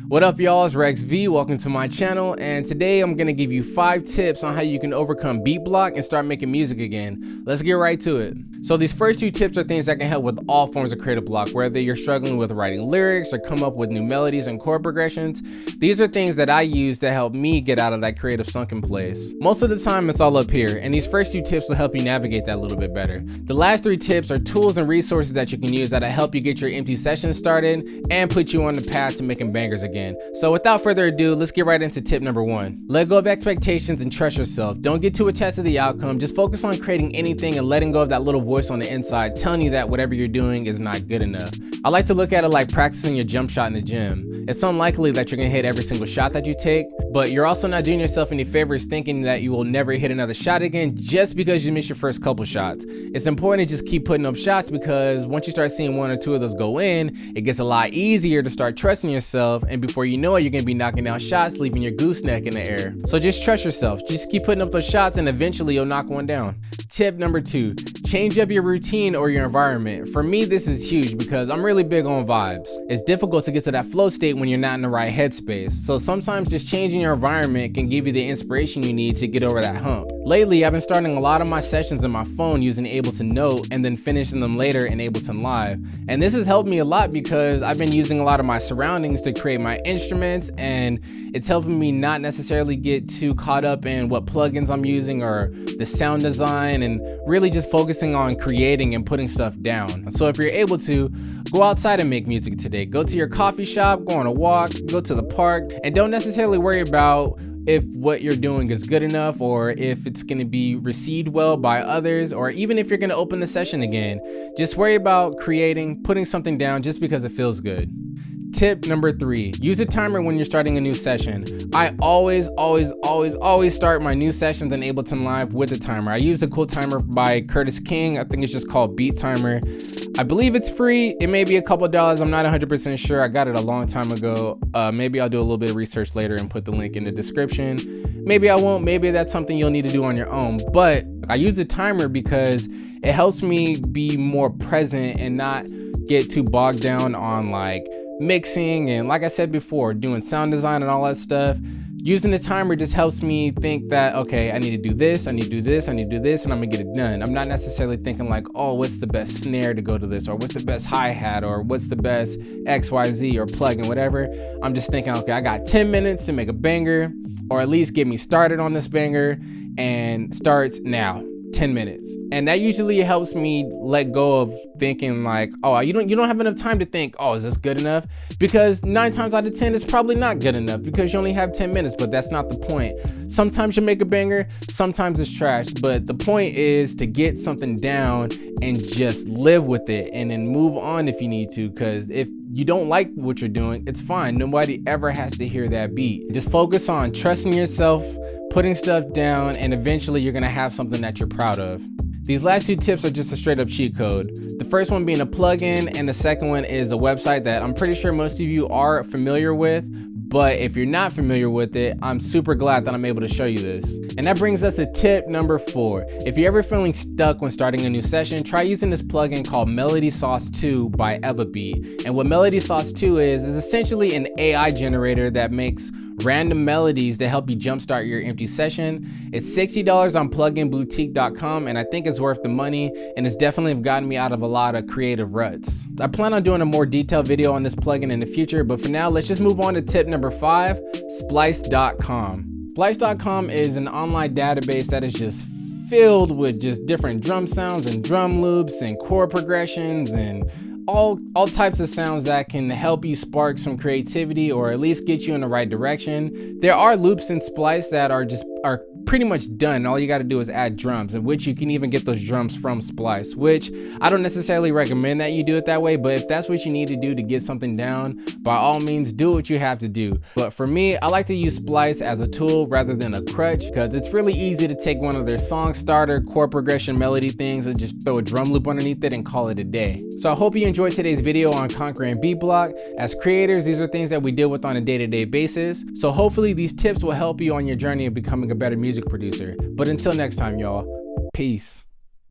What up, y'all? It's Rex V. Welcome to my channel, and today I'm gonna give you 5 tips on how you can overcome beat block and start making music again. Let's get right to it. So these first 2 tips are things that can help with all forms of creative block, whether you're struggling with writing lyrics or come up with new melodies and chord progressions. These are things that I use to help me get out of that creative sunken place. Most of the time it's all up here, and these first 2 tips will help you navigate that a little bit better. The last 3 tips are tools and resources that you can use that'll help you get your empty sessions started and put you on the path to making bangers again. So without further ado, let's get right into tip number 1. Let go of expectations and trust yourself. Don't get too attached to the outcome. Just focus on creating anything and letting go of that little voice on the inside telling you that whatever you're doing is not good enough. I like to look at it like practicing your jump shot in the gym. It's unlikely that you're gonna hit every single shot that you take, but you're also not doing yourself any favors thinking that you will never hit another shot again just because you missed your first couple shots. It's important to just keep putting up shots, because once you start seeing 1 or 2 of those go in, it gets a lot easier to start trusting yourself, and before you know it, you're gonna be knocking down shots, leaving your gooseneck in the air. So just trust yourself. Just keep putting up those shots and eventually you'll knock one down. Tip number 2, change up your routine or your environment. For me, this is huge because I'm really big on vibes. It's difficult to get to that flow state when you're not in the right headspace. So sometimes just changing your environment can give you the inspiration you need to get over that hump. Lately, I've been starting a lot of my sessions on my phone using Ableton Note and then finishing them later in Ableton Live. And this has helped me a lot because I've been using a lot of my surroundings to create my instruments, and it's helping me not necessarily get too caught up in what plugins I'm using or the sound design, and really just focusing on creating and putting stuff down. So if you're able to, go outside and make music today. Go to your coffee shop, go on a walk, go to the park, and don't necessarily worry about if what you're doing is good enough or if it's going to be received well by others, or even if you're going to open the session again. Just worry about creating, putting something down just because it feels good. Tip number 3, use a timer when you're starting a new session. I always start my new sessions in Ableton Live with a timer. I use a cool timer by Curtis King. I think it's just called Beat Timer. I believe it's free. It may be a couple dollars. I'm not 100% sure. I got it a long time ago. Maybe I'll do a little bit of research later and put the link in the description. Maybe I won't. Maybe that's something you'll need to do on your own. But I use a timer because it helps me be more present and not get too bogged down on like mixing and, like I said before, doing sound design and all that stuff. Using the timer just helps me think that, okay, I need to do this, I need to do this, I need to do this, and I'm gonna get it done. I'm not necessarily thinking like, oh, what's the best snare to go to this, or what's the best hi-hat, or what's the best XYZ or plugin, whatever. I'm just thinking, okay, I got 10 minutes to make a banger, or at least get me started on this banger, and starts now. 10 minutes. And that usually helps me let go of thinking like, oh, you don't have enough time to think, oh, is this good enough? Because 9 times out of 10 it's probably not good enough, because you only have 10 minutes. But that's not the point. Sometimes you make a banger, sometimes it's trash, but the point is to get something down and just live with it and then move on if you need to. Because if you don't like what you're doing, it's fine. Nobody ever has to hear that beat. Just focus on trusting yourself, putting stuff down, and eventually you're gonna have something that you're proud of. These last 2 tips are just a straight up cheat code. The first one being a plugin, and the second one is a website that I'm pretty sure most of you are familiar with. But if you're not familiar with it, I'm super glad that I'm able to show you this. And that brings us to tip number 4. If you're ever feeling stuck when starting a new session, try using this plugin called Melody Sauce 2 by Beat. And what Melody Sauce 2 is essentially an AI generator that makes random melodies to help you jumpstart your empty session. It's $60 on pluginboutique.com, and I think it's worth the money, and it's definitely gotten me out of a lot of creative ruts. I plan on doing a more detailed video on this plugin in the future, but for now, let's just move on to tip number 5, splice.com. Splice.com is an online database that is just filled with just different drum sounds and drum loops and chord progressions and all types of sounds that can help you spark some creativity or at least get you in the right direction. There are loops in Splice that are pretty much done. All you got to do is add drums, in which you can even get those drums from Splice, which I don't necessarily recommend that you do it that way, but if that's what you need to do to get something down, by all means do what you have to do. But for me, I like to use Splice as a tool rather than a crutch, because it's really easy to take one of their song starter chord progression melody things and just throw a drum loop underneath it and call it a day. So I hope you enjoyed today's video on conquering beat block. As creators, these are things that we deal with on a day-to-day basis, so hopefully these tips will help you on your journey of becoming a better music producer. But until next time, y'all, peace.